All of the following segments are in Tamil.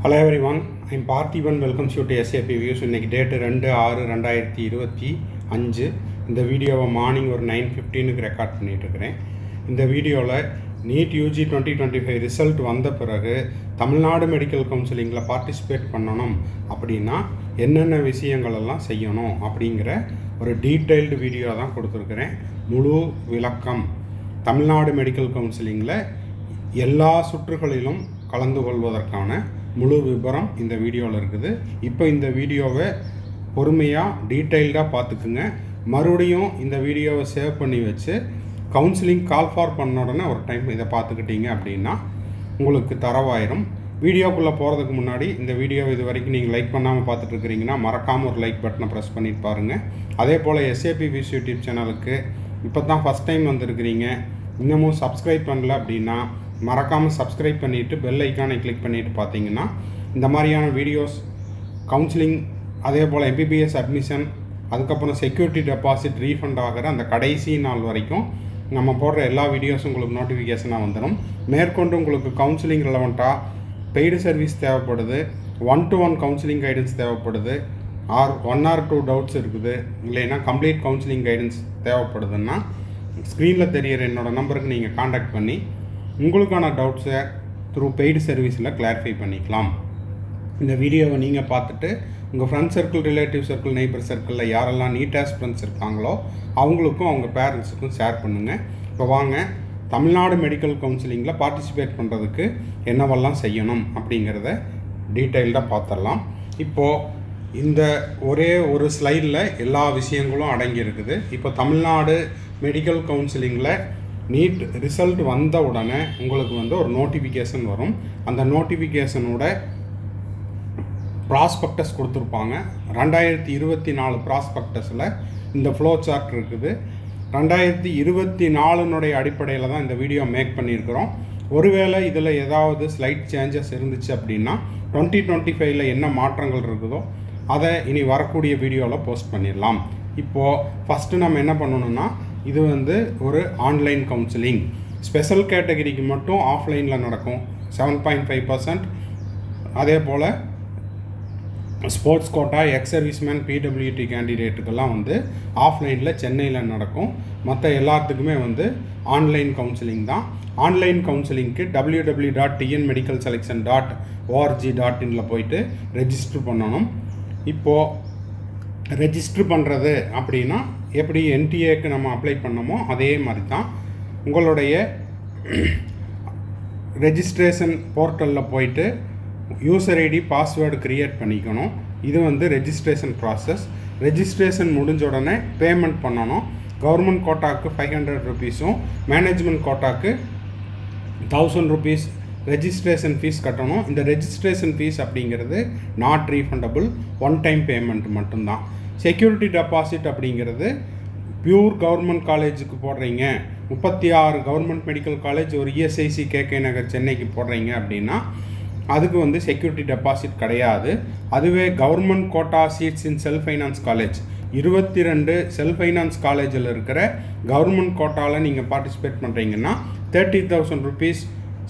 Hello everyone, I am Parthiban. Welcome you to SAP Views. இன்னைக்கு டேட் 2/6/2025. இந்த வீடியோவை மார்னிங் ஒரு 9:15க்கு ரெக்கார்ட் பண்ணிட்டு இருக்கிறேன். இந்த வீடியோவில் நீட் யூஜி 2025 ரிசல்ட் வந்த பிறகு தமிழ்நாடு மெடிக்கல் கவுன்சிலிங்கில் பார்ட்டிசிபேட் பண்ணணும் அப்படின்னா என்னென்ன விஷயங்கள் எல்லாம் செய்யணும் அப்படிங்கிற ஒரு டீட்டெயில்டு வீடியோ தான் கொடுத்துருக்குறேன். முழு விளக்கம் தமிழ்நாடு மெடிக்கல் கவுன்சிலிங்கில் எல்லா சுற்றுகளிலும் கலந்து கொள்வதற்கான முழு விபரம் இந்த வீடியோவில் இருக்குது. இப்போ இந்த வீடியோவை பொறுமையாக டீட்டெயில்டாக பார்த்துக்குங்க. மறுபடியும் இந்த வீடியோவை சேவ் பண்ணி வச்சு கவுன்சிலிங் கால் ஃபார் பண்ண உடனே ஒரு டைம் இதை பார்த்துக்கிட்டீங்க அப்படின்னா உங்களுக்கு தரவாயிரும். வீடியோக்குள்ளே போகிறதுக்கு முன்னாடி இந்த வீடியோவை இது வரைக்கும் நீங்கள் லைக் பண்ணாமல் பார்த்துட்ருக்கிறீங்கன்னா மறக்காமல் ஒரு லைக் பட்டனை ப்ரெஸ் பண்ணிட்டு பாருங்கள். அதே போல் SAP Views யூடியூப் சேனலுக்கு இப்போ தான் ஃபஸ்ட் டைம் வந்திருக்கிறீங்க, இன்னமும் சப்ஸ்கிரைப் பண்ணல அப்படின்னா மறக்காமல் சப்ஸ்கிரைப் பண்ணிவிட்டு பெல் ஐக்கானை கிளிக் பண்ணிவிட்டு பார்த்தீங்கன்னா இந்த மாதிரியான வீடியோஸ் கவுன்சிலிங், அதே போல் MBBS அட்மிஷன், அதுக்கப்புறம் செக்யூரிட்டி டெபாசிட் ரீஃபண்ட் ஆகிற அந்த கடைசி நாள் வரைக்கும் நம்ம போடுற எல்லா வீடியோஸும் உங்களுக்கு நோட்டிஃபிகேஷனாக வந்துடும். மேற்கொண்டு உங்களுக்கு கவுன்சிலிங் ரெலவெண்ட்டாக பெய்டு சர்வீஸ் தேவைப்படுது, 1-to-1 கவுன்சிலிங் கைடன்ஸ் தேவைப்படுது, ஆர் 1 or 2 டவுட்ஸ் இருக்குது, இல்லைன்னா கம்ப்ளீட் கவுன்சிலிங் கைடன்ஸ் தேவைப்படுதுன்னா ஸ்க்ரீனில் தெரிகிற என்னோடய நம்பருக்கு நீங்கள் காண்டாக்ட் பண்ணி உங்களுக்கான டவுட்ஸை த்ரூ பெய்டு சர்வீஸில் கிளாரிஃபை பண்ணிக்கலாம். இந்த வீடியோவை நீங்கள் பார்த்துட்டு உங்கள் friend circle, relative circle, neighbour சர்க்கிளில் யாரெல்லாம் நீட் ஆஸ்பிரண்ட்ஸ் இருக்காங்களோ அவங்களுக்கும் அவங்க பேரண்ட்ஸுக்கும் ஷேர் பண்ணுங்கள். இப்போ வாங்க தமிழ்நாடு மெடிக்கல் கவுன்சிலிங்கில் பார்ட்டிசிபேட் பண்ணுறதுக்கு என்னவெல்லாம் செய்யணும் அப்படிங்கிறத டீட்டெயில்டாக பார்த்துடலாம். இப்போது இந்த ஒரே ஒரு ஸ்லைடில் எல்லா விஷயங்களும் அடங்கியிருக்குது. இப்போ தமிழ்நாடு மெடிக்கல் கவுன்சிலிங்கில் நீட் ரிசல்ட் வந்த உடனே உங்களுக்கு ஒரு நோட்டிஃபிகேஷன் வரும். அந்த நோட்டிஃபிகேஷனோட ப்ராஸ்பெக்டஸ் கொடுத்துருப்பாங்க. 2024 ப்ராஸ்பெக்டஸில் இந்த ஃப்ளோ சார்ட் இருக்குது. 2024 அடிப்படையில் தான் இந்த வீடியோ மேக் பண்ணியிருக்கிறோம். ஒருவேளை இதில் ஏதாவது ஸ்லைட் சேஞ்சஸ் இருந்துச்சு அப்படின்னா 2025 என்ன மாற்றங்கள் இருக்குதோ அதை இனி வரக்கூடிய வீடியோவில் போஸ்ட் பண்ணிடலாம். இப்போது ஃபஸ்ட்டு நம்ம என்ன பண்ணணும்னா, இது ஒரு ஆன்லைன் கவுன்சிலிங். ஸ்பெஷல் கேட்டகரிக்கு மட்டும் ஆஃப்லைனில் நடக்கும் 7.5%. அதே போல் sports quota, ex serviceman, PWT கேண்டிடேட்டுக்கெல்லாம் ஆஃப்லைனில் சென்னையில் நடக்கும். மற்ற எல்லாத்துக்குமே ஆன்லைன் கவுன்சிலிங் தான். ஆன்லைன் கவுன்சிலிங்க்கு www.tnmedicalselection.org.in போயிட்டு ரெஜிஸ்டர் பண்ணணும். இப்போது ரெஜிஸ்டர் பண்ணுறது அப்படின்னா எப்படி NTA நம்ம அப்ளை பண்ணோமோ அதே மாதிரி தான் உங்களுடைய ரெஜிஸ்ட்ரேஷன் போர்ட்டலில் போயிட்டு யூசர் ஐடி, பாஸ்வேர்டு க்ரியேட் பண்ணிக்கணும். இது ரெஜிஸ்ட்ரேஷன் ப்ராசஸ். ரெஜிஸ்ட்ரேஷன் முடிஞ்ச உடனே பேமெண்ட் பண்ணணும். கவர்மெண்ட் கோட்டாவுக்கு 500 rupees, மேனேஜ்மெண்ட் கோட்டாவுக்கு 1000 rupees ரெஜிஸ்ட்ரேஷன் ஃபீஸ் கட்டணும். இந்த ரெஜிஸ்ட்ரேஷன் ஃபீஸ் அப்படிங்கிறது not refundable, one time payment மட்டும்தான். செக்யூரிட்டி டெபாசிட் அப்படிங்கிறது பியூர் கவர்மெண்ட் காலேஜுக்கு போடுறீங்க, 36 கவர்மெண்ட் மெடிக்கல் காலேஜ், ஒரு ESIC KK நகர் சென்னைக்கு போடுறீங்க அப்படின்னா அதுக்கு செக்யூரிட்டி டெபாசிட் கிடையாது. அதுவே government quota seats in self finance college, 22 self finance காலேஜில் இருக்கிற கவர்மெண்ட் கோட்டாவில் நீங்கள் பார்ட்டிசிபேட் பண்ணுறீங்கன்னா 30,000 rupees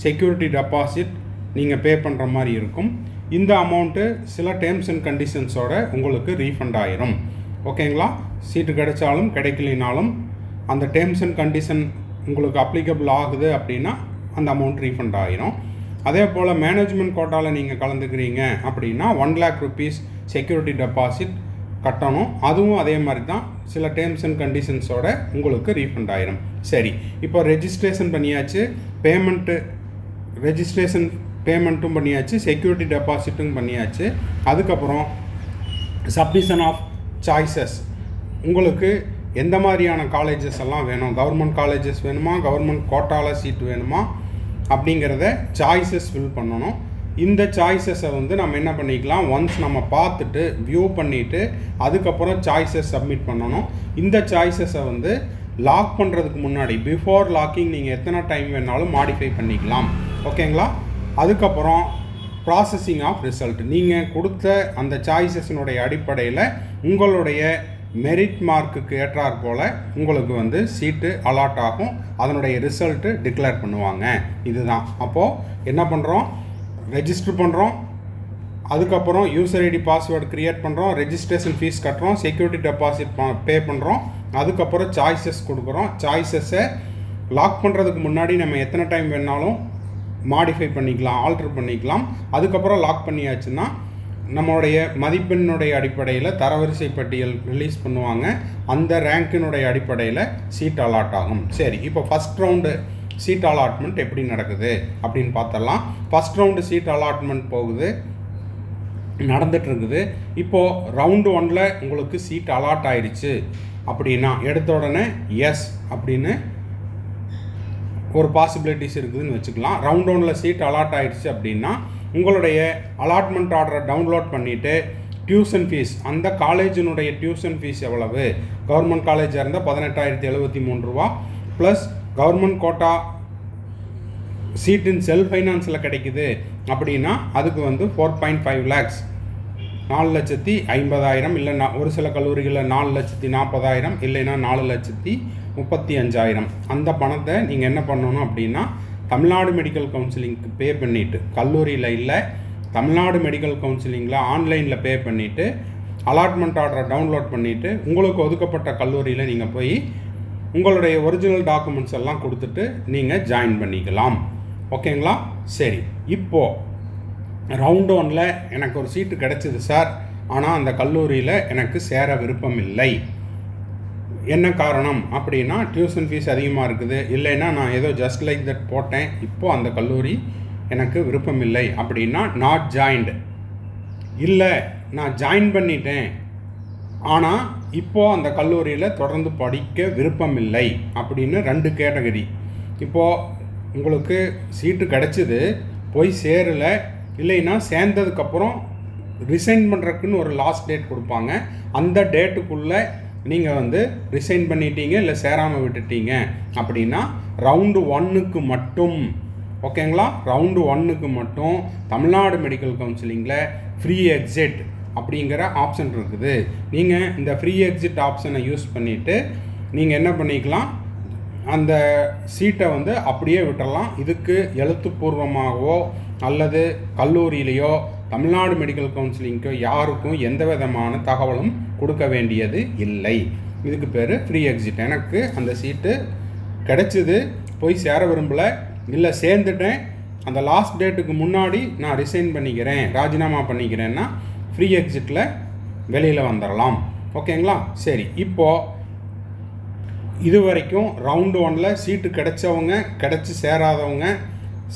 செக்யூரிட்டி டெபாசிட் நீங்கள் பே பண்ணுற மாதிரி இருக்கும். இந்த அமௌண்ட்டு சில டேர்ம்ஸ் அண்ட் கண்டிஷன்ஸோட உங்களுக்கு ரீஃபண்ட் ஆயிரும். ஓகேங்களா? சீட்டு கிடைச்சாலும் கிடைக்கலினாலும் அந்த டேர்ம்ஸ் அண்ட் கண்டிஷன் உங்களுக்கு அப்ளிகபிள் ஆகுது அப்படின்னா அந்த அமௌண்ட் ரீஃபண்ட் ஆயிரும். அதே போல் மேனேஜ்மெண்ட் கோட்டாவில் நீங்கள் கலந்துக்கிறீங்க அப்படின்னா 1 lakh rupees செக்யூரிட்டி டெபாசிட் கட்டணும். அதுவும் அதே மாதிரி தான், சில டேர்ம்ஸ் அண்ட் கண்டிஷன்ஸோட உங்களுக்கு ரீஃபண்ட் ஆயிரும். சரி, இப்போ ரெஜிஸ்ட்ரேஷன் பண்ணியாச்சு, ரெஜிஸ்ட்ரேஷன் பேமெண்ட்டும் பண்ணியாச்சு, செக்யூரிட்டி டெபாசிட்டும் பண்ணியாச்சு. அதுக்கப்புறம் சப்மிஷன் ஆஃப் சாய்ஸஸ். உங்களுக்கு எந்த மாதிரியான காலேஜஸ் எல்லாம் வேணும், கவர்மெண்ட் காலேஜஸ் வேணுமா, கவர்மெண்ட் கோட்டாவில் சீட் வேணுமா அப்படிங்கிறத சாய்ஸஸ் ஃபில் பண்ணணும். இந்த சாய்ஸஸை நம்ம என்ன பண்ணிக்கலாம், ஒன்ஸ் நம்ம பார்த்துட்டு வியூ பண்ணிவிட்டு அதுக்கப்புறம் சாய்ஸஸ் சப்மிட் பண்ணணும். இந்த சாய்ஸஸை லாக் பண்ணுறதுக்கு முன்னாடி, பிஃபோர் லாக்கிங் நீங்கள் எத்தனை டைம் வேணாலும் மாடிஃபை பண்ணிக்கலாம். ஓகேங்களா? அதுக்கப்புறம் ப்ராசஸிங் ஆஃப் ரிசல்ட். நீங்கள் கொடுத்த அந்த சாய்ஸஸினுடைய அடிப்படையில் உங்களுடைய மெரிட் மார்க்குக்கு ஏற்றாற் போல் உங்களுக்கு சீட்டு அலாட் ஆகும். அதனுடைய ரிசல்ட்டு டிக்ளேர் பண்ணுவாங்க. இதுதான். அப்போது என்ன பண்ணுறோம், ரெஜிஸ்டர் பண்ணுறோம், அதுக்கப்புறம் யூசர் ஐடி பாஸ்வேர்டு க்ரியேட் பண்ணுறோம், ரெஜிஸ்ட்ரேஷன் ஃபீஸ் கட்டுறோம், செக்யூரிட்டி டெபாசிட் பே பண்ணுறோம், அதுக்கப்புறம் சாய்ஸஸ் கொடுக்குறோம். சாய்ஸஸை லாக் பண்ணுறதுக்கு முன்னாடி நம்ம எத்தனை டைம் வேணாலும் மாடிஃபை பண்ணிக்கலாம், ஆல்ட்ரு பண்ணிக்கலாம். அதுக்கப்புறம் லாக் பண்ணியாச்சுன்னா நம்மளுடைய மதிப்பெண்ணுடைய அடிப்படையில் தரவரிசை பட்டியல் ரிலீஸ் பண்ணுவாங்க. அந்த ரேங்கினுடைய அடிப்படையில் சீட் அலாட் ஆகும். சரி, இப்போ ஃபஸ்ட் ரவுண்டு சீட் அலாட்மெண்ட் எப்படி நடக்குது அப்படின்னு பார்த்தலாம். ஃபஸ்ட் ரவுண்டு சீட் அலாட்மெண்ட் போகுது, நடந்துகிட்ருக்குது. இப்போது ரவுண்டு 1ல் உங்களுக்கு சீட் அலாட் ஆயிடுச்சு அப்படின்னா எடுத்த உடனே எஸ் அப்படின்னு ஒரு பாசிபிலிட்டிஸ் இருக்குதுன்னு வச்சுக்கலாம். ரவுண்ட் 1ல் சீட் அலாட் ஆகிடுச்சு அப்படின்னா உங்களுடைய அலாட்மெண்ட் ஆர்டரை டவுன்லோட் பண்ணிவிட்டு டியூஷன் ஃபீஸ், அந்த காலேஜினுடைய டியூஷன் ஃபீஸ் எவ்வளவு, கவர்மெண்ட் காலேஜாக இருந்தால் 18,073 ரூபா ப்ளஸ் கவர்மெண்ட் கோட்டா சீட்டின் செல்ஃப் ஃபைனான்ஸில் கிடைக்குது அப்படின்னா அதுக்கு வந்து 4.5 lakhs, 4,50,000, இல்லைன்னா ஒரு சில கல்லூரிகளில் 4,40,000, இல்லைன்னா 4,35,000. அந்த பணத்தை நீங்கள் என்ன பண்ணணும் அப்படின்னா தமிழ்நாடு மெடிக்கல் கவுன்சிலிங்க்கு பே பண்ணிவிட்டு, கல்லூரியில் இல்லை தமிழ்நாடு மெடிக்கல் கவுன்சிலிங்கில் ஆன்லைனில் பே பண்ணிவிட்டு அலாட்மெண்ட் ஆர்டரை டவுன்லோட் பண்ணிவிட்டு உங்களுக்கு ஒதுக்கப்பட்ட கல்லூரியில் நீங்கள் போய் உங்களுடைய ஒரிஜினல் டாக்குமெண்ட்ஸ் எல்லாம் கொடுத்துட்டு நீங்கள் ஜாயின் பண்ணிக்கலாம். ஓகேங்களா? சரி, இப்போது ரவுண்ட் 1ல் எனக்கு ஒரு சீட்டு கிடச்சிது சார், ஆனால் அந்த கல்லூரியில் எனக்கு சேர விருப்பம் இல்லை. என்ன காரணம் அப்படின்னா டியூஷன் ஃபீஸ் அதிகமாக இருக்குது, இல்லைன்னா நான் ஏதோ ஜஸ்ட் லைக் தட் போட்டேன், இப்போது அந்த கல்லூரி எனக்கு விருப்பம் இல்லை அப்படின்னா நாட் ஜாயின்டு. இல்லை, நான் ஜாயின் பண்ணிட்டேன் ஆனால் இப்போது அந்த கல்லூரியில் தொடர்ந்து படிக்க விருப்பம் இல்லை அப்படின்னு 2 கேட்டகரி. இப்போது உங்களுக்கு சீட்டு கிடச்சிது, போய் சேரலை, இல்லைன்னா சேர்ந்ததுக்கப்புறம் ரிசைன் பண்ணுறதுக்குன்னு ஒரு லாஸ்ட் டேட் கொடுப்பாங்க. அந்த டேட்டுக்குள்ளே நீங்கள் வந்து ரிசைன் பண்ணிட்டீங்க இல்லை சேராமல் விட்டுட்டீங்க அப்படின்னா ரவுண்டு 1க்கு மட்டும், ஓகேங்களா, ரவுண்டு 1க்கு மட்டும் தமிழ்நாடு மெடிக்கல் கவுன்சிலிங்கில் ஃப்ரீ எக்ஸிட் அப்படிங்கிற ஆப்ஷன் இருக்குது. நீங்கள் இந்த ஃப்ரீ எக்ஸிட் ஆப்ஷனை யூஸ் பண்ணிவிட்டு நீங்கள் என்ன பண்ணிக்கலாம், அந்த சீட்டை வந்து அப்படியே விட்டுறலாம். இதுக்கு எழுத்துப்பூர்வமாகவோ அல்லது கல்லூரியிலையோ தமிழ்நாடு மெடிக்கல் கவுன்சிலிங்க்கோ யாருக்கும் எந்த விதமான தகவலும் கொடுக்க வேண்டியது இல்லை. இதுக்கு பேர் ஃப்ரீ எக்ஸிட். எனக்கு அந்த சீட்டு கிடச்சிது, போய் சேர விரும்பலை, இல்லை சேர்ந்துட்டேன், அந்த லாஸ்ட் டேட்டுக்கு முன்னாடி நான் ரிசைன் பண்ணிக்கிறேன், ராஜினாமா பண்ணிக்கிறேன்னா ஃப்ரீ எக்ஸிட்டில் வெளியில் வந்துடலாம். ஓகேங்களா? சரி, இப்போது இது வரைக்கும் ரவுண்டு 1ல் சீட்டு கிடைச்சவங்க, கிடச்சி சேராதவங்க,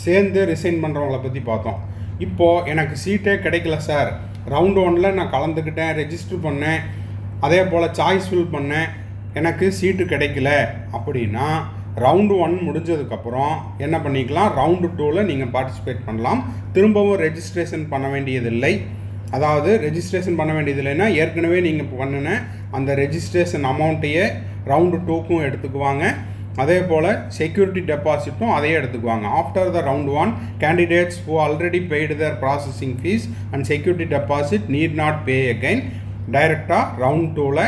சேர்ந்து ரிசைன் பண்ணுறவங்கள பற்றி பார்த்தோம். இப்போது எனக்கு சீட்டே கிடைக்கல சார், ரவுண்டு 1ல் நான் கலந்துக்கிட்டேன், ரெஜிஸ்டர் பண்ணேன், அதே போல் சாய்ஸ் ஃபில் பண்ணேன், எனக்கு சீட்டு கிடைக்கல அப்படின்னா ரவுண்டு 1 முடிஞ்சதுக்கப்புறம் என்ன பண்ணிக்கலாம், ரவுண்டு 2ல் நீங்கள் பார்ட்டிசிபேட் பண்ணலாம். திரும்பவும் ரெஜிஸ்ட்ரேஷன் பண்ண வேண்டியதில்லை. அதாவது ரெஜிஸ்ட்ரேஷன் பண்ண வேண்டியதில்லைன்னா ஏற்கனவே நீங்கள் பண்ணின அந்த ரெஜிஸ்ட்ரேஷன் அமௌண்ட்டையே ரவுண்டு 2க்கும் எடுத்துக்குவாங்க. அதே போல் செக்யூரிட்டி டெபாசிட்டும் அதையே எடுத்துக்குவாங்க. After the round 1 candidates who already paid their processing fees and security deposit need not pay again. டைரெக்டாக ரவுண்ட் 2ல்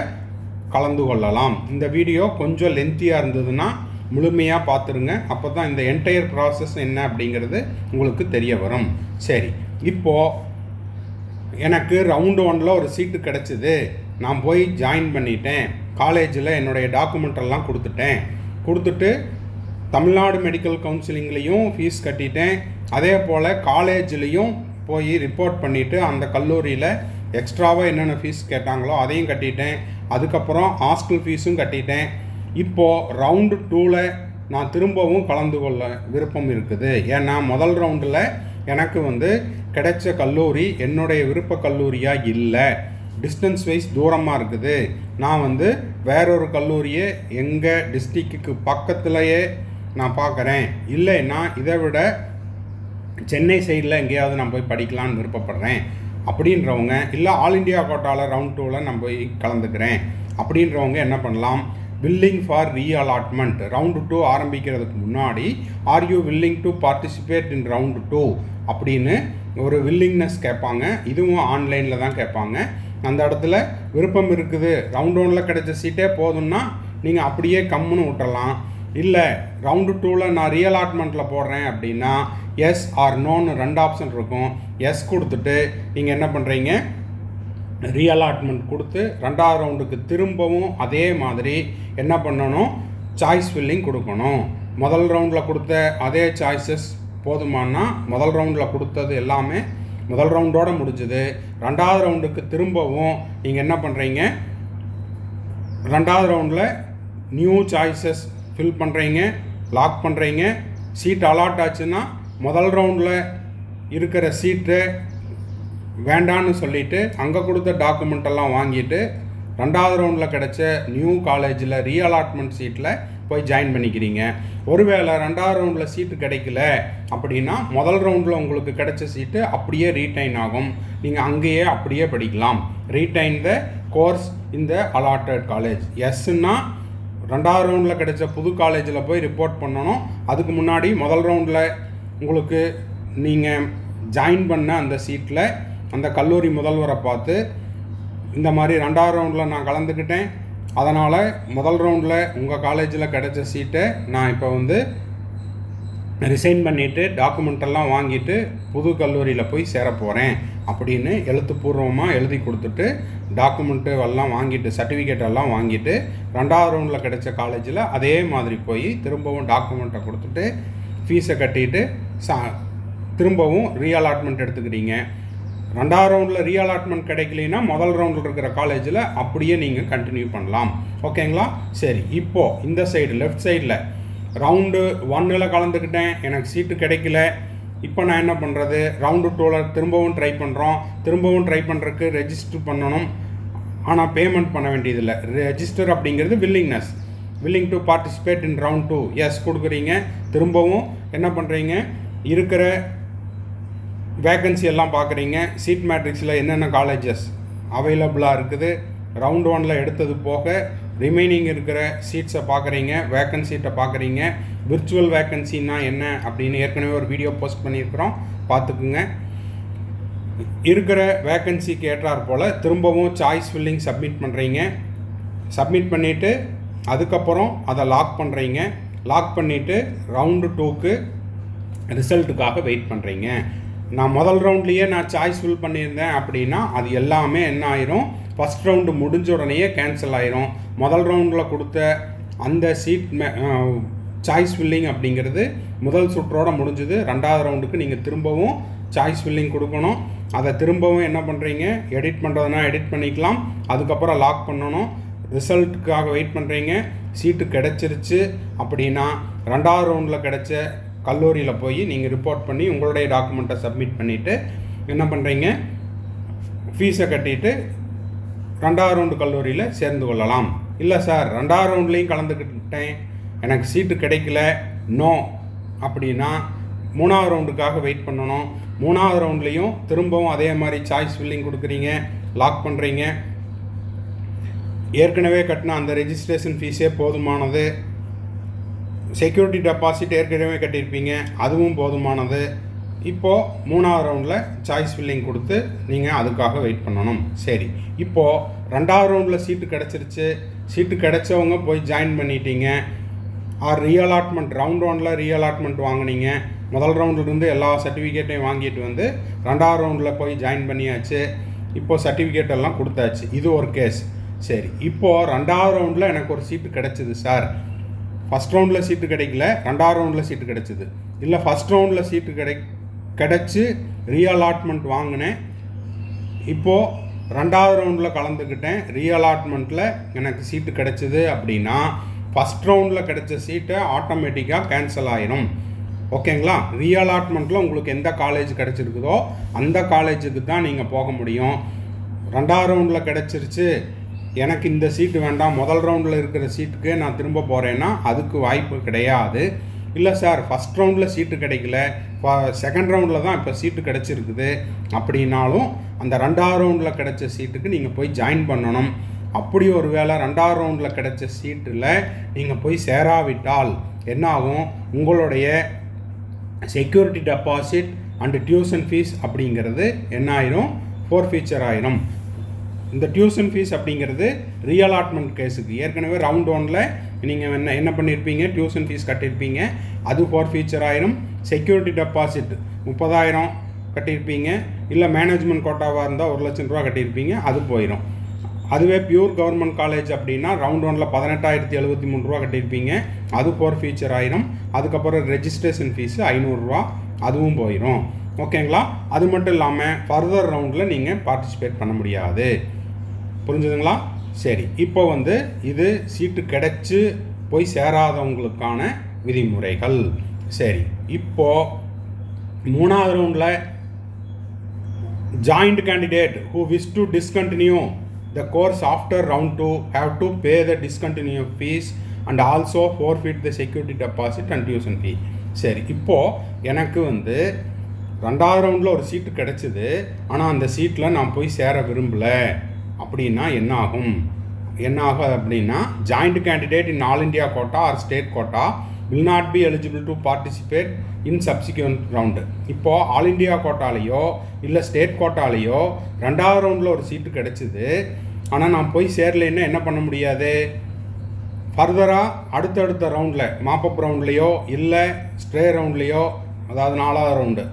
கலந்து கொள்ளலாம். இந்த வீடியோ கொஞ்சம் லென்த்தியாக இருந்ததுன்னா முழுமையாக பார்த்துருங்க, அப்போ தான் இந்த என்டையர் ப்ராசஸ் என்ன அப்படிங்கிறது உங்களுக்கு தெரிய வரும். சரி, இப்போது எனக்கு ரவுண்டு 1ல் ஒரு சீட்டு கிடச்சிது, நான் போய் ஜாயின் பண்ணிட்டேன், காலேஜில் என்னுடைய டாக்குமெண்ட்டெல்லாம் கொடுத்துட்டு தமிழ்நாடு மெடிக்கல் கவுன்சிலிங்லேயும் ஃபீஸ் கட்டிட்டேன், அதே போல் காலேஜ்லேயும் போய் ரிப்போர்ட் பண்ணிவிட்டு அந்த கல்லூரியில் எக்ஸ்ட்ராவாக என்னென்ன ஃபீஸ் கேட்டாங்களோ அதையும் கட்டிட்டேன், அதுக்கப்புறம் ஹாஸ்டல் ஃபீஸும் கட்டிட்டேன். இப்போது ரவுண்டு 2ல் நான் திரும்பவும் கலந்து கொள்ள விருப்பம் இருக்குது. ஏன்னா முதல் ரவுண்டில் எனக்கு வந்து கிடைச்ச கல்லூரி என்னுடைய விருப்ப கல்லூரியாக இல்லை, டிஸ்டன்ஸ் வைஸ் தூரமாக இருக்குது, நான் வந்து வேறொரு கல்லூரியை எங்கள் டிஸ்ட்ரிக்ட்டுக்கு பக்கத்துலேயே நான் பார்க்குறேன், இல்லைன்னா இதை விட சென்னை சைடில் எங்கேயாவது நான் போய் படிக்கலான்னு விருப்பப்படுறேன் அப்படின்றவங்க, இல்லை ஆல் இண்டியா கோட்டாவில் ரவுண்ட் 2ல் நான் போய் கலந்துக்கிறேன் அப்படின்றவங்க என்ன பண்ணலாம், வில்லிங் ஃபார் ரீஅலாட்மெண்ட் ரவுண்டு 2 ஆரம்பிக்கிறதுக்கு முன்னாடி are you willing to participate in round 2 அப்படின்னு ஒரு வில்லிங்னஸ் கேட்பாங்க. இதுவும் ஆன்லைனில் தான் கேட்பாங்க. அந்த இடத்துல விருப்பம் இருக்குது, ரவுண்ட் 1ல் கிடைச்ச சீட்டே போதும்னா நீங்கள் அப்படியே கம்முன்னு விட்டுறலாம். இல்லை ரவுண்டு 2ல் நான் ரீஅலாட்மெண்ட்டில் போடுறேன் அப்படின்னா எஸ் ஆர் நோன்னு 2 ஆப்ஷன் இருக்கும். எஸ் கொடுத்துட்டு நீங்கள் என்ன பண்ணுறீங்க, ரீஅலாட்மெண்ட் கொடுத்து 2வது ரவுண்டுக்கு திரும்பவும் அதே மாதிரி என்ன பண்ணணும், சாய்ஸ் ஃபில்லிங் கொடுக்கணும். முதல் ரவுண்டில் கொடுத்த அதே சாய்ஸஸ் போதுமானா, முதல் ரவுண்டில் கொடுத்தது எல்லாமே முதல் ரவுண்டோடு முடிஞ்சுது. 2வது ரவுண்டுக்கு திரும்பவும் நீங்கள் என்ன பண்ணுறீங்க, 2வது ரவுண்டில் நியூ சாய்ஸஸ் ஃபில் பண்ணுறீங்க, லாக் பண்ணுறீங்க. சீட் அலாட் ஆச்சுன்னா முதல் ரவுண்டில் இருக்கிற சீட்டை வேண்டான்னு சொல்லிவிட்டு அங்கே கொடுத்த டாக்குமெண்ட்டெல்லாம் வாங்கிட்டு 2வது ரவுண்டில் கிடச்ச நியூ காலேஜில் ரீஅலாட்மெண்ட் சீட்டில் போய் ஜாயின் பண்ணிக்கிறீங்க. ஒருவேளை 2வது ரவுண்டில் சீட்டு கிடைக்கல அப்படின்னா முதல் ரவுண்டில் உங்களுக்கு கிடைச்ச சீட்டு அப்படியே ரீடைன் ஆகும். நீங்கள் அங்கேயே அப்படியே படிக்கலாம். ரீடைன் த கோர்ஸ் இந்த அலாட்டட் காலேஜ். எஸ்ன்னா 2வது ரவுண்டில் கிடைச்ச புது காலேஜில் போய் ரிப்போர்ட் பண்ணணும். அதுக்கு முன்னாடி முதல் ரவுண்டில் உங்களுக்கு நீங்கள் ஜாயின் பண்ண அந்த சீட்டில் அந்த கல்லூரி முதல்வரை பார்த்து இந்த மாதிரி 2வது ரவுண்டில் நான் கலந்துக்கிட்டேன், அதனால் முதல் ரவுண்டில் உங்கள் காலேஜில் கிடைச்ச சீட்டை நான் இப்போ ரிசைன் பண்ணிவிட்டு டாக்குமெண்ட்டெல்லாம் வாங்கிட்டு புது கல்லூரியில் போய் சேர போகிறேன் அப்படின்னு எழுத்துப்பூர்வமாக எழுதி கொடுத்துட்டு டாக்குமெண்ட்டு எல்லாம் வாங்கிட்டு சர்டிஃபிகேட்டெல்லாம் வாங்கிட்டு 2வது ரவுண்டில் கிடைச்ச காலேஜில் அதே மாதிரி போய் திரும்பவும் டாக்குமெண்ட்டை கொடுத்துட்டு ஃபீஸை கட்டிட்டு திரும்பவும் ரீஅலாட்மெண்ட் எடுத்துக்கிறீங்க. 2வது ரவுண்டில் ரீஅலாட்மெண்ட் கிடைக்கலைன்னா முதல் ரவுண்டில் இருக்கிற காலேஜில் அப்படியே நீங்கள் கண்டினியூ பண்ணலாம். ஓகேங்களா? சரி, இப்போது இந்த சைடு லெஃப்ட் சைடில் ரவுண்டு 1ல் கலந்துக்கிட்டேன், எனக்கு சீட்டு கிடைக்கல. இப்போ நான் என்ன பண்ணுறது, ரவுண்டு 2ல் திரும்பவும் ட்ரை பண்ணுறோம். திரும்பவும் ட்ரை பண்ணுறதுக்கு ரெஜிஸ்டர் பண்ணணும், ஆனால் பேமெண்ட் பண்ண வேண்டியதில்லை. ரெஜிஸ்டர் அப்படிங்கிறது willing to participate in round 2 S கொடுக்குறீங்க. திரும்பவும் என்ன பண்ணுறீங்க, இருக்கிற வேக்கன்சி எல்லாம் பார்க்குறீங்க. சீட் மேட்ரிக்ஸில் என்னென்ன காலேஜஸ் அவைலபிளாக இருக்குது, ரவுண்ட் 1ல் எடுத்தது போக ரிமைனிங் இருக்கிற சீட்ஸை பார்க்குறீங்க, வேக்கன்சீட்டை பார்க்குறீங்க. விர்ச்சுவல் வேக்கன்சின்னா என்ன அப்படின்னு ஏற்கனவே ஒரு வீடியோ போஸ்ட் பண்ணியிருக்கிறோம், பார்த்துக்குங்க. இருக்கிற வேக்கன்சிக்கு ஏற்றார் போல் திரும்பவும் சாய்ஸ் ஃபில்லிங் சப்மிட் பண்ணுறீங்க. சப்மிட் பண்ணிவிட்டு அதுக்கப்புறம் அதை லாக் பண்ணுறீங்க. லாக் பண்ணிவிட்டு ரவுண்டு 2க்கு ரிசல்ட்டுக்காக வெயிட் பண்ணுறீங்க. நான் முதல் ரவுண்ட்லேயே நான் சாய்ஸ் ஃபில் பண்ணியிருந்தேன் அப்படின்னா அது எல்லாமே என்ன ஆயிரும், ஃபஸ்ட் ரவுண்டு முடிஞ்ச உடனேயே கேன்சல் ஆயிரும். முதல் ரவுண்டில் கொடுத்த அந்த சீட் சாய்ஸ் ஃபில்லிங் அப்படிங்கிறது முதல் சுற்றோடு முடிஞ்சுது. 2வது ரவுண்டுக்கு நீங்கள் திரும்பவும் சாய்ஸ் ஃபில்லிங் கொடுக்கணும். அதை திரும்பவும் என்ன பண்ணுறீங்க, எடிட் பண்ணுறதுனா எடிட் பண்ணிக்கலாம். அதுக்கப்புறம் லாக் பண்ணணும். ரிசல்ட்டுக்காக வெயிட் பண்ணுறீங்க. சீட்டு கிடச்சிருச்சு அப்படின்னா 2வது ரவுண்டில் கிடைச்ச கல்லூரியில் போய் நீங்கள் ரிப்போர்ட் பண்ணி உங்களுடைய டாக்குமெண்ட்டை சப்மிட் பண்ணிவிட்டு என்ன பண்ணுறீங்க, ஃபீஸை கட்டிட்டு 2வது ரவுண்டு கல்லூரியில் சேர்ந்து கொள்ளலாம். இல்லை சார் 2வது ரவுண்ட்லேயும் கலந்துக்கிட்டேன், எனக்கு சீட்டு கிடைக்கல, நோ அப்படின்னா 3வது ரவுண்டுக்காக வெயிட் பண்ணணும். 3வது ரவுண்ட்லேயும் திரும்பவும் அதே மாதிரி சாய்ஸ் ஃபில்லிங் கொடுக்குறீங்க, லாக் பண்ணுறீங்க. ஏற்கனவே கட்டின அந்த ரெஜிஸ்ட்ரேஷன் ஃபீஸே போதுமானது. செக்யூரிட்டி டெபாசிட் ஏற்கனவே கட்டியிருப்பீங்க, அதுவும் போதுமானது. இப்போது 3வது ரவுண்டில் சாய்ஸ் ஃபில்லிங் கொடுத்து நீங்கள் அதுக்காக வெயிட் பண்ணணும். சரி, இப்போது 2வது ரவுண்டில் சீட்டு கிடச்சிருச்சு. சீட்டு கிடச்சவங்க போய் ஜாயின் பண்ணிட்டீங்க. ரீஅலாட்மெண்ட் ரவுண்ட் 1ல் ரீஅலாட்மெண்ட் வாங்கினீங்க. முதல் ரவுண்ட்லேருந்து எல்லா சர்டிஃபிகேட்டையும் வாங்கிட்டு 2வது ரவுண்டில் போய் ஜாயின் பண்ணியாச்சு. இப்போது சர்டிஃபிகேட் எல்லாம் கொடுத்தாச்சு. இது ஒரு கேஸ். சரி, இப்போது 2வது ரவுண்டில் எனக்கு ஒரு சீட்டு கிடச்சிது சார். ஃபஸ்ட் ரவுண்டில் சீட்டு கிடைக்கல, 2வது ரவுண்டில் சீட்டு கிடச்சிது. இல்லை ஃபஸ்ட் ரவுண்டில் சீட்டு கிடச்சி ரீஅலாட்மெண்ட் வாங்கினேன். இப்போது 2வது ரவுண்டில் கலந்துக்கிட்டேன், ரீஅலாட்மெண்ட்டில் எனக்கு சீட்டு கிடச்சிது அப்படின்னா ஃபஸ்ட் ரவுண்டில் கிடைச்ச சீட்டை ஆட்டோமேட்டிக்காக கேன்சல் ஆயிரும். ஓகேங்களா? ரீஅலாட்மெண்ட்டில் உங்களுக்கு எந்த காலேஜ் கிடச்சிருக்குதோ அந்த காலேஜுக்கு தான் நீங்கள் போக முடியும். 2வது ரவுண்டில் கிடச்சிருச்சு, எனக்கு இந்த சீட்டு வேண்டாம், முதல் ரவுண்டில் இருக்கிற சீட்டுக்கு நான் திரும்ப போகிறேன்னா அதுக்கு வாய்ப்பு கிடையாது. இல்லை சார் ஃபஸ்ட் ரவுண்டில் சீட்டு கிடைக்கல, செகண்ட் ரவுண்டில் தான் இப்போ சீட்டு கிடச்சிருக்குது அப்படின்னாலும் அந்த 2வது ரவுண்டில் கிடைச்ச சீட்டுக்கு நீங்கள் போய் ஜாயின் பண்ணணும். அப்படி ஒரு வேளை 2வது ரவுண்டில் கிடைச்ச சீட்டில் நீங்கள் போய் சேராவிட்டால் என்ன ஆகும், உங்களுடைய security deposit and tuition fees அப்படிங்கிறது என்ன ஆயிரும், ஃபோர்ஃபீச்சர் ஆயிரும். இந்த டியூஷன் ஃபீஸ் அப்படிங்கிறது ரீஅலாட்மெண்ட் கேஸுக்கு ஏற்கனவே ரவுண்ட் 1ல் நீங்கள் என்ன பண்ணியிருப்பீங்க, டியூஷன் ஃபீஸ் கட்டியிருப்பீங்க, அது ஃபோர்ஃபீச்சர் ஆயிரும். செக்யூரிட்டி டெபாசிட் 30,000 கட்டியிருப்பீங்க, இல்லை மேனேஜ்மெண்ட் கோட்டாவாக இருந்தால் 1,00,000 ரூபா கட்டியிருப்பீங்க, அது போயிடும். அதுவே பியூர் கவர்மெண்ட் காலேஜ் அப்படின்னா ரவுண்ட் 1ல் 18,073 ரூபா கட்டியிருப்பீங்க, அது ஃபோர் ஃபீச்சர் ஆயிரும். அதுக்கப்புறம் ரெஜிஸ்ட்ரேஷன் ஃபீஸு 500 ரூபா, அதுவும் போயிடும். ஓகேங்களா? அது மட்டும் இல்லாமல் ஃபர்தர் ரவுண்டில் நீங்கள் பார்ட்டிசிபேட் பண்ண முடியாது. புரிஞ்சுதுங்களா? சரி, இப்போ இது சீட்டு கிடைச்சி போய் சேராதவங்களுக்கான விதிமுறைகள். சரி, இப்போது 3வது ரவுண்டில் joint candidate who wish to discontinue the course after round 2 have to pay the discontinue fees and also forfeit the security deposit and tuition fee. சரி, இப்போது எனக்கு 2வது ரவுண்டில் ஒரு சீட்டு கிடச்சிது, ஆனால் அந்த சீட்டில் நான் போய் சேர விரும்பலை அப்படின்னா என்ன ஆகும் அப்படின்னா joint candidate in all India quota or state quota will not be eligible to participate in subsequent round. இப்போது ஆல் இண்டியா கோட்டாலேயோ இல்லை ஸ்டேட் கோட்டாலேயோ 2வது ரவுண்டில் ஒரு சீட்டு கிடச்சிது, ஆனால் நான் போய் சேரலைன்னா என்ன பண்ண முடியாது? ஃபர்தராக அடுத்தடுத்த ரவுண்டில் மாப்பப் ரவுண்ட்லேயோ இல்லை ஸ்ட்ரே ரவுண்ட்லேயோ, அதாவது 4வது ரவுண்டு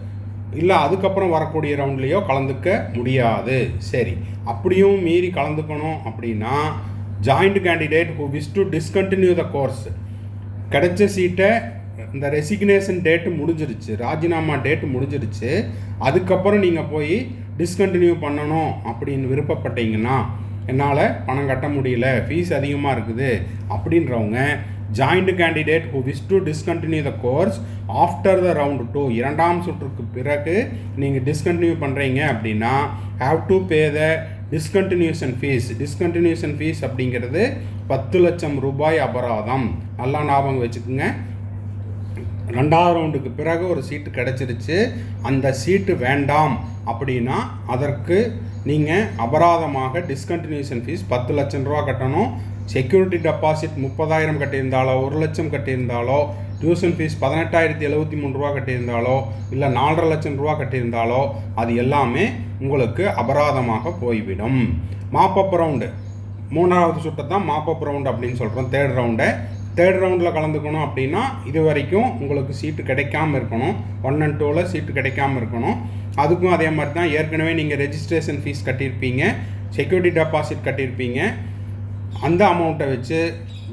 இல்லை அதுக்கப்புறம் வரக்கூடிய ரவுண்ட்லேயோ கலந்துக்க முடியாது. சரி, அப்படியும் மீறி கலந்துக்கணும் அப்படின்னா joint candidate who wish to discontinue the course, கிடைச்ச சீட்டை இந்த ரெசிக்னேஷன் டேட்டு முடிஞ்சிருச்சு, ராஜினாமா டேட்டு முடிஞ்சிருச்சு, அதுக்கப்புறம் நீங்கள் போய் டிஸ்கண்டினியூ பண்ணணும் அப்படின்னு விருப்பப்பட்டீங்கன்னா, என்னால் பணம் கட்ட முடியல, ஃபீஸ் அதிகமாக இருக்குது அப்படின்றவங்க joint candidate who wish to discontinue the course after the round 2, 2ஆம் சுற்றுக்கு பிறகு நீங்கள் டிஸ்கண்டினியூ பண்ணுறீங்க அப்படின்னா have to pay the discontinuation fees. Discontinuation fees அப்படிங்கிறது 10 லட்சம் ரூபாய் அபராதம். நல்லா ஞாபகம் வச்சுக்கோங்க. 2வது ரவுண்டுக்கு பிறகு ஒரு சீட்டு கிடச்சிருச்சு, அந்த சீட்டு வேண்டாம் அப்படின்னா அதற்கு நீங்கள் அபராதமாக டிஸ்கண்டினியூஷன் ஃபீஸ் 10 லட்சம் ரூபா கட்டணும். செக்யூரிட்டி டெபாசிட் 30,000 கட்டியிருந்தாலோ 1,00,000 கட்டியிருந்தாலோ, டியூஷன் ஃபீஸ் 18,073 ரூபா கட்டியிருந்தாலோ இல்லை 4,50,000 லட்சம் ரூபா கட்டியிருந்தாலோ அது எல்லாமே உங்களுக்கு அபராதமாக போய்விடும். மாப்பப் ரவுண்டு 3வது சுட்டை தான் மாப்பப் ரவுண்டு அப்படின்னு சொல்கிறோம். தேர்ட் ரவுண்டில் கலந்துக்கணும் அப்படின்னா இது வரைக்கும் உங்களுக்கு சீட்டு கிடைக்காமல் இருக்கணும், 1 and 2ல் சீட்டு கிடைக்காமல் இருக்கணும். அதுக்கும் அதே மாதிரி தான், ஏற்கனவே நீங்கள் ரெஜிஸ்ட்ரேஷன் ஃபீஸ் கட்டியிருப்பீங்க, செக்யூரிட்டி டெபாசிட் கட்டியிருப்பீங்க, அந்த அமௌண்ட்டை வச்சு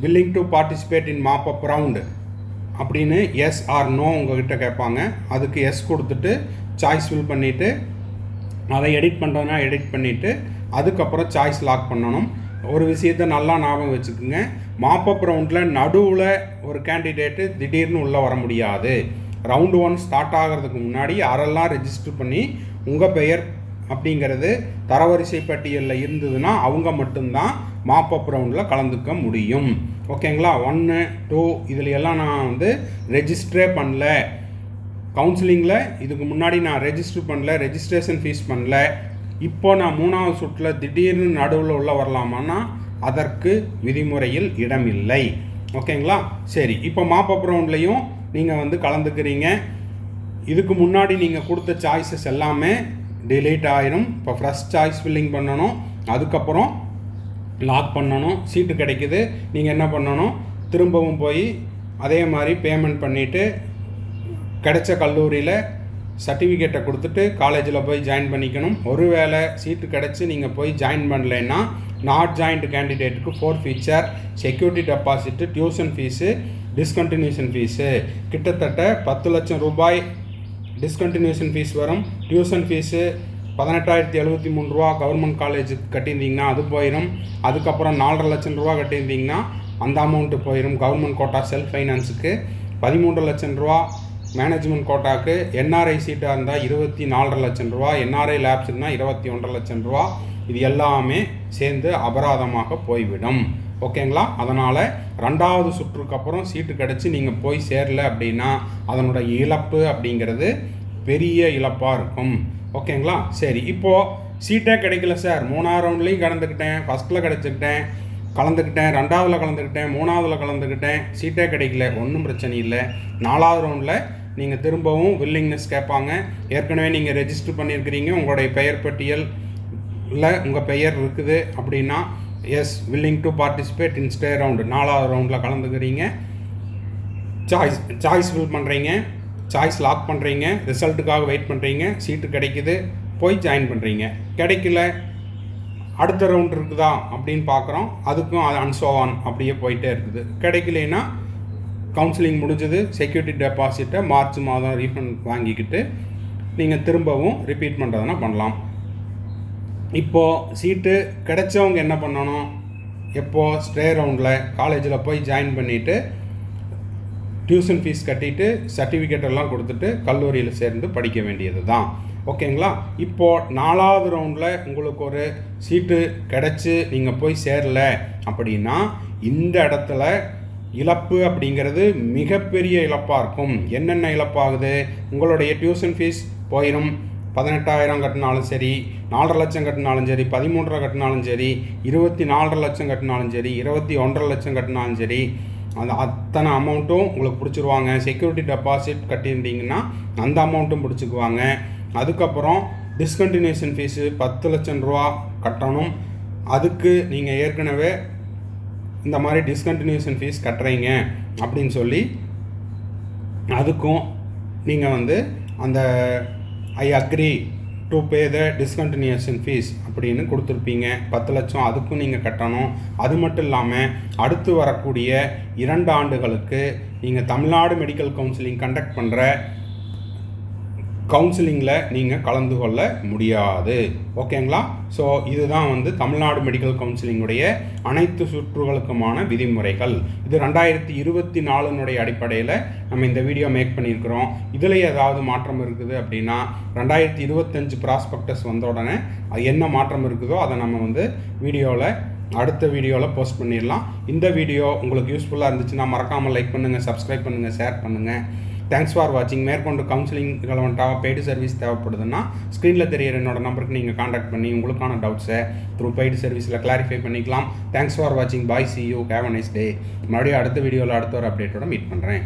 willing to participate in mop-up round அப்படின்னு எஸ் ஆர் நோ உங்கள்கிட்ட கேட்பாங்க. அதுக்கு எஸ் கொடுத்துட்டு சாய்ஸ் ஃபில் பண்ணிவிட்டு அதை எடிட் பண்ணுறதுனா எடிட் பண்ணிவிட்டு அதுக்கப்புறம் சாய்ஸ் லாக் பண்ணணும். ஒரு விஷயத்தை நல்லா ஞாபகம் வச்சுக்கோங்க, மாப்பப் ரவுண்டில் நடுவில் ஒரு கேண்டிடேட்டு திடீர்னு உள்ளே வர முடியாது. ரவுண்டு 1 ஸ்டார்ட் ஆகிறதுக்கு முன்னாடி யாரெல்லாம் ரெஜிஸ்டர் பண்ணி உங்கள் பெயர் அப்படிங்கிறது தரவரிசை பட்டியலில் இருந்ததுன்னா அவங்க மட்டும்தான் மாப்பப் ரவுண்டில் கலந்துக்க முடியும். ஓகேங்களா? 1, 2 இதில் எல்லாம் நான் ரெஜிஸ்டரே பண்ணல, கவுன்சிலிங்கில் இதுக்கு முன்னாடி நான் ரெஜிஸ்டர் பண்ணல, ரெஜிஸ்ட்ரேஷன் ஃபீஸ் பண்ணல, இப்போ நான் 3வது சுற்றில் திடீர்னு நடுவில் உள்ள வரலாமான்னா அதற்கு விதிமுறையில் இடமில்லை. ஓகேங்களா? சரி, இப்போ மாப்பப் ரவுண்ட்லேயும் நீங்கள் கலந்துக்கிறீங்க. இதுக்கு முன்னாடி நீங்கள் கொடுத்த சாய்ஸஸ் எல்லாமே டிலீட் ஆயிரும். இப்போ ஃப்ரெஷ் சாய்ஸ் ஃபில்லிங் பண்ணணும், அதுக்கப்புறம் லாக் பண்ணணும். சீட்டு கிடைக்குது, நீங்கள் என்ன பண்ணணும், திரும்பவும் போய் அதே மாதிரி பேமெண்ட் பண்ணிவிட்டு கிடைச்ச கல்லூரியில் சர்டிஃபிகேட்டை கொடுத்துட்டு காலேஜில் போய் ஜாயின் பண்ணிக்கணும். ஒருவேளை சீட்டு கிடச்சி நீங்கள் போய் ஜாயின் பண்ணலைன்னா நாட் ஜாயிண்ட் கேண்டிடேட்டுக்கு 4 ஃபீச்சர், security deposit, tuition fees, discontinuation fees கிட்டத்தட்ட 10 லட்சம் ரூபாய் டிஸ்கண்டினியூஷன் ஃபீஸ் வரும். டியூஷன் ஃபீஸு 18,073 ரூபா கவர்மெண்ட் காலேஜுக்கு கட்டியிருந்தீங்கன்னா அது போயிடும். அதுக்கப்புறம் 4,50,000 லட்சம் ரூபா கட்டியிருந்தீங்கன்னா அந்த அமௌண்ட்டு போயிடும். கவர்மெண்ட் கோட்டா செல்ஃப் ஃபைனான்ஸுக்கு 13 லட்சம் ரூபா, மேனேஜ்மெண்ட் கோட்டாக்கு என்ஆர்ஐ சீட்டாக இருந்தால் 24 லட்சம் ரூபா, என்ஆர்ஐ லேப்ஸ் இருந்தால் 21 லட்சம் ரூபா. இது எல்லாமே சேர்ந்து அபராதமாக போய்விடும். ஓகேங்களா? அதனால் 2வது சுற்றுக்கு அப்புறம் சீட்டு கிடச்சி நீங்கள் போய் சேரல அப்படின்னா அதனோட இழப்பு அப்படிங்கிறது பெரிய இழப்பாக இருக்கும். ஓகேங்களா? சரி, இப்போது சீட்டே கிடைக்கல சார், 3வது ரவுண்ட்லேயும் கலந்துக்கிட்டேன், ஃபஸ்ட்டில் கலந்துக்கிட்டேன், 2வதுல கலந்துக்கிட்டேன், 3வதுல கலந்துக்கிட்டேன், சீட்டே கிடைக்கல, ஒன்றும் பிரச்சனை இல்லை. 4வது ரவுண்டில் நீங்கள் திரும்பவும் வில்லிங்னஸ் கேட்பாங்க. ஏற்கனவே நீங்கள் ரெஜிஸ்டர் பண்ணியிருக்கிறீங்க, உங்களுடைய பெயர் பட்டியலில் உங்கள் பெயர் இருக்குது அப்படின்னா yes willing to participate in stay round, 4வது ரவுண்டில் கலந்துக்கிறீங்க, சாய்ஸ் ஃபில் பண்ணுறீங்க. சாய்ஸ் லாக் பண்ணுறீங்க, ரிசல்ட்டுக்காக வெயிட் பண்ணுறீங்க, சீட்டு கிடைக்குது, போய் ஜாயின் பண்ணுறீங்க. கிடைக்கல, அடுத்த ரவுண்ட் இருக்குதா அப்படின்னு பார்க்குறோம், அதுக்கும் அது அன்சோவான் அப்படியே போயிட்டே இருக்குது. கிடைக்கலைன்னா கவுன்சிலிங் முடிஞ்சது, செக்யூரிட்டி டெபாசிட்டை மார்ச் மாதம் ரீஃபண்ட் வாங்கிக்கிட்டு நீங்கள் திரும்பவும் ரிப்பீட் பண்ணுறதுனா பண்ணலாம். இப்போது சீட்டு கிடைச்சவங்க என்ன பண்ணணும், எப்போது ஸ்டே ரவுண்டில் காலேஜில் போய் ஜாயின் பண்ணிவிட்டு டியூஷன் ஃபீஸ் கட்டிட்டு சர்டிஃபிகேட்டெல்லாம் கொடுத்துட்டு கல்லூரியில் சேர்ந்து படிக்க வேண்டியது தான். ஓகேங்களா? இப்போது 4வது ரவுண்டில் உங்களுக்கு ஒரு சீட்டு கிடச்சி நீங்கள் போய் சேரல அப்படின்னா இந்த இடத்துல இழப்பு அப்படிங்கிறது மிகப்பெரிய இழப்பாக இருக்கும். என்னென்ன இழப்பாகுது? உங்களுடைய டியூஷன் ஃபீஸ் போயிடும். 18,000 கட்டினாலும் சரி, 4.5 லட்சம் கட்டினாலும் சரி, 13.5 கட்டினாலும் சரி, 24.5 லட்சம் கட்டினாலும் சரி, 21.5 லட்சம் கட்டினாலும் சரி, அந்த அத்தனை அமௌண்ட்டும் உங்களுக்கு பிடிச்சிருவாங்க. செக்யூரிட்டி டெபாசிட் கட்டியிருந்தீங்கன்னா அந்த அமௌண்ட்டும் பிடிச்சிக்குவாங்க. அதுக்கப்புறம் டிஸ்கண்டினியூஷன் ஃபீஸு 10 லட்சம் ரூபா கட்டணும். அதுக்கு நீங்கள் ஏற்கனவே இந்த மாதிரி டிஸ்கண்டினியூஷன் ஃபீஸ் கட்டுறீங்க அப்படின்னு சொல்லி அதுக்கும் நீங்கள் அந்த I agree to pay the discontinuation fees அப்படின்னு கொடுத்துருப்பீங்க. 10 லட்சம் அதுக்கும் நீங்கள் கட்டணும். அது மட்டும் இல்லாமல் அடுத்து வரக்கூடிய 2 ஆண்டுகளுக்கு நீங்கள் தமிழ்நாடு மெடிக்கல் கவுன்சிலிங் கண்டக்ட் பண்ணுற கவுன்சிலிங்கில் நீங்கள் கலந்து கொள்ள முடியாது. ஓகேங்களா? ஸோ இதுதான் தமிழ்நாடு மெடிக்கல் கவுன்சிலிங்குடைய அனைத்து சுற்றுகளுக்குமான விதிமுறைகள். இது 2024 அடிப்படையில் நம்ம இந்த வீடியோ மேக் பண்ணியிருக்கிறோம். இதில் ஏதாவது மாற்றம் இருக்குது அப்படின்னா 2025 ப்ராஸ்பெக்டஸ் வந்த உடனே என்ன மாற்றம் இருக்குதோ அதை நம்ம அடுத்த வீடியோவில் போஸ்ட் பண்ணிடலாம். இந்த வீடியோ உங்களுக்கு யூஸ்ஃபுல்லாக இருந்துச்சுன்னா மறக்காமல் லைக் பண்ணுங்கள், சப்ஸ்கிரைப் பண்ணுங்கள், ஷேர் பண்ணுங்கள். தேங்க்ஸ் ஃபார் வாட்சிங். மேற்கொண்டு கவுன்சிலிங் ரெலவெண்ட்டாக பெய்டு சர்வீஸ் தேவைப்படுதுன்னா ஸ்க்ரீனில் தெரியிற என்னோட நம்பருக்கு நீங்கள் காண்டாக்ட் பண்ணி உங்களுக்கான டவுட்ஸை த்ரூ பெய்டு சர்வீஸில் கிளாரிஃபை பண்ணிக்கலாம். தேங்க்ஸ் ஃபார் வாட்சிங். Bye, see you, have a nice day. மறுபடியும் அடுத்த வீடியோவில் அடுத்த ஒரு அப்டேட்டோட மீட் பண்ணுறேன்.